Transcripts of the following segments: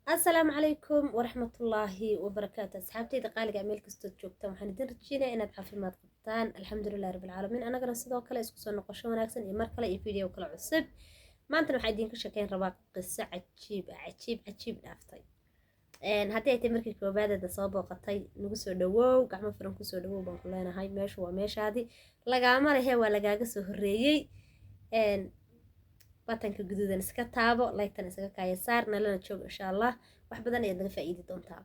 السلام عليكم ورحمة الله وبركاته. أصحابتي دقالق عميل كستود جوجتا waxaan idin rajeynayaa inaad caafimaad qabtaan. alxamdulillahi rabbil caalamiin. anagana sidoo kale isku soo noqosho wanaagsan iyo mar kale iyo video kale cusub. maanta waxaan idin ka sheekeyn rabaa qiso cajiib dhaaftay. haddii ay tahay markii koobaadada soo booqatay nagu soo dhawow, gacmo furan ku soo dhawow baan ku leenahay. meeshu waa meeshaadii lagaama lehe waa lagaaga soo horreeyay. batanka guduudan iska taabo, laytan isaga kaaya saar, nalana joog insha allah. wax badan ayaad naga faa'iidi doontaa.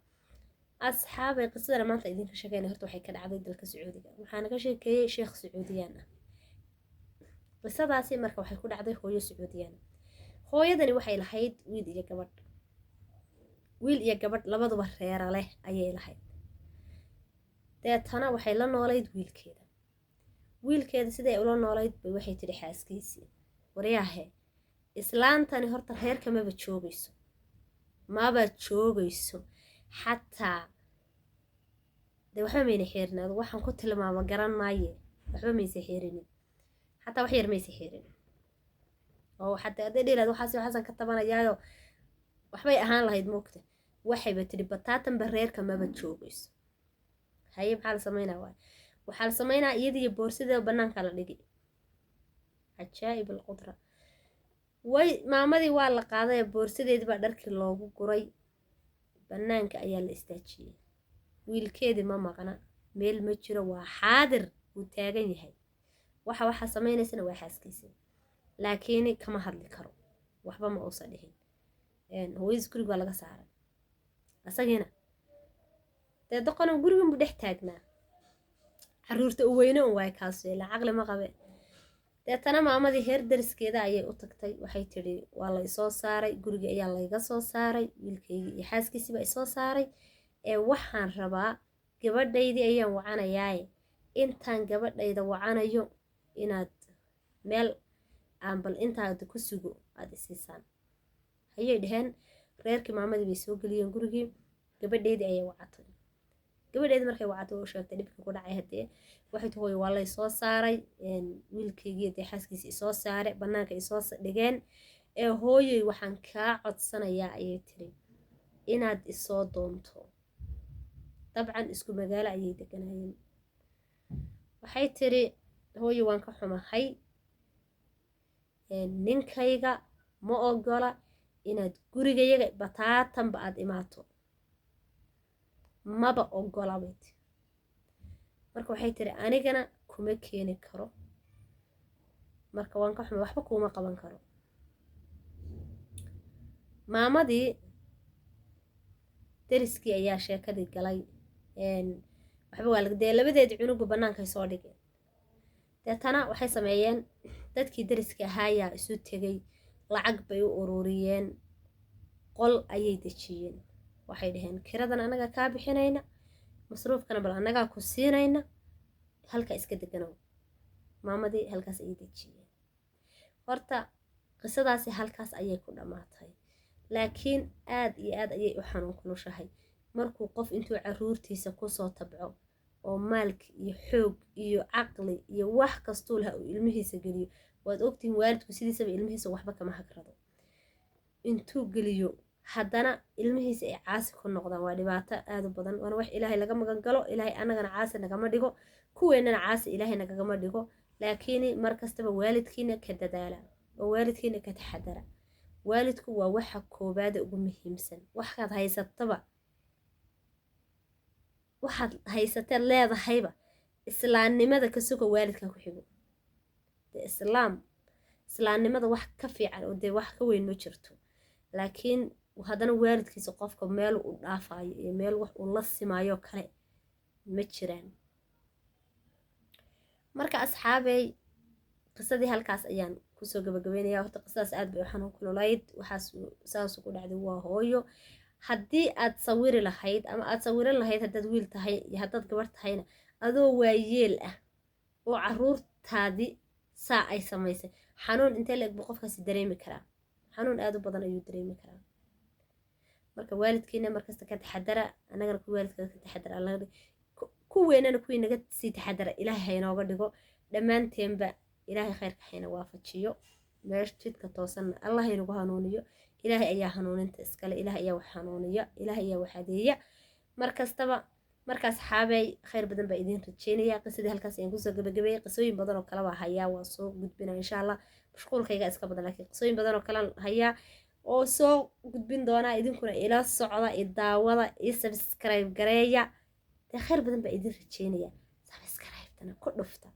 asxaabay qisadana maanta idinka sheekeynay horta waxay ka dhacday dalka Sacuudiga. waxaana ka sheekeeyay sheekh Sacuudiyaan ah. qisadaasi marka waxay ku dhacday hooyo Sacuudiyaan. hooyadani waxay lahayd wiil iyo gabadh labaduba reera leh ayay lahayd. deetana waxay la noolayd wiilkeeda siday ula noolayd bay waxay tidhi xaaskiisii, waryaahe islaantani horta reerka maba joogayso xataa de waxba mayna xeerin. adu waxaan ku tilmaamo garan maaye, waxba maysa xeerinin, xataa wax yar maysa xeerin. oo xataa hadday dhilaad waxaasan ka tabanayaayo waxbay ahaan lahayd moogta. waxayba tidhi bataatanba reerka maba joogayso. haye maxaa la samaynaa waay? waxaa la samaynaa iyadiiyo boorsideeda bannaanka la dhigi. cajaa'ib alqudra. maamadii waa la qaaday, boorsadeedii baa dharkii loogu guray, bannaanka ayaa la istaajiyey. wiilkeedii ma maqna, meel ma jiro, waa xaadir, wuu taagan yahay. waxaa samaynaysana waa xaaskiisii, laakiin kama hadli karo, waxba ma uusa dhihin. hooyadiis guriga waa laga saaray. asagiina dee doqonan gurigan buu dhex taagnaa. caruurta u weyne un waay kaasu ilaa caqli ma qabe. deetana maamadii heer dariskeeda ayay u tagtay. waxay tidhi waa la isoo saaray, guriga ayaa layga soo saaray, wiilkaygii iyo xaaskiisiiba isoo saaray. waxaan rabaa gabadhaydii ayaan wacanayaaye, intaan gabadhayda wacanayo inaad meel aan bal intaada ku sugo aada isiisaan. ayay dhaheen. reerkii maamadii bay soo geliyeen gurigii. gabadheydii ayay wacatay. gabadheedii markay wacatay oo u sheegtay dhibkii ku dhacay. haddee waxay tii hooyo waa lay soo saaray, wiilkaygii dee xaaskiisii isoo saare, bannaanka isoo dhigeen. hooyoy waxaan kaa codsanayaa ayay tiri inaad isoo doonto. dabcan isku magaalo ayay deganayeen. waxay tiri hooyo waan ka xumahay, ninkayga ma ogola inaad gurigayaga bataatanba aada imaato, maba ogola bay tiri. marka waxay tiri anigana kuma keeni karo, marka waan ka xumay, waxba kuuma qaban karo. maamadii dariskii ayaa sheekadii galay. waxba waa dee labadeedii cunugba bannaankay soo dhigeen. deetana waxay sameeyeen, dadkii dariska ahaayaa isu tegay, lacag bay u ururiyeen, qol ayay dejiyeen. waxay dhaheen kiradan annaga kaa bixinayna, masruufkana bal annagaa ku siinayna, halka iska deganow. maamadii halkaas ayay dejiyeen. horta qisadaasi halkaas ayay ku dhammaatay. laakiin aad iyo aad ayay u xanuun kulushahay markuu qof intuu caruurtiisa kusoo tabco oo maalki iyo xoog iyo caqli iyo wax kastuu laha uu ilmihiisa geliyo. waad ogtihiin waalidku sidiisaba ilmihiisa waxba kama hagrado. intuu geliyo haddana ilmihiisa ay caasi ku noqdaan waa dhibaato aad u badan. waana wax ilaahay laga magan galo. ilaahay annagana caasi nagama dhigo, kuweennana caasi ilaahay nagagama dhigo. laakiin mar kastaba waalidkiina ka dadaala oo waalidkiina ka taxadara. waalidku waa waxa koobaada ugu muhiimsan. waxaad haysateed leedahayba islaamnimada ka sugo waalidka ku xigo. dee islaamnimada wax ka fiican oo dee wax ka weyn ma jirto. laakiin haddana waalidkiisa qofka meel u dhaafayo iyo meel wax uu la simaayo kale ma jiraan. marka asxaabey qisadii halkaas ayaan kusoo gabagabeynaya. horta qisadaas aad bay u xanuun kululayd. waxaas saas ku dhacday waa hooyo. haddii aad sawiri lahayd ama aad sawiran lahayd haddaad wiil tahay iyo haddaad gabar tahayna, adoo waayeel ah oo caruurtaadii saa ay samaysay, xanuun intee la eg buu qofkaasi dareemi karaa? xanuun aad u badan ayuu dareemi karaa. marka waalidkiina markasta ka taxadara, annagana ku waalidka ka taxadara, kuweenana kuwii naga sii taxadara. ilaahay haynooga dhigo dhammaanteenba. ilaahay khayrka hayna waafajiyo, meesha jidka toosanna allah inagu hanuuniyo. ilaahay ayaa hanuuninta iskale, ilaahay ayaa wax hanuuniya, ilaahay ayaa wax adeeya markastaba. markaas xaabay khayr badan baa idin rajeynaya. qisadii halkaas ayaan kusoo gabagabeeyay. qisooyin badan oo kale baa hayaa, waa soo gudbinaa insha allah. mashquulkayga iska badan, laakiin qisooyin badan oo kale hayaa oo soo gudbin doonaa. idinkuna ila socda, i daawada, i subscribe gareeya. dee khayr badan baa idin rajeynaya. subscribe-tana ku dhufta.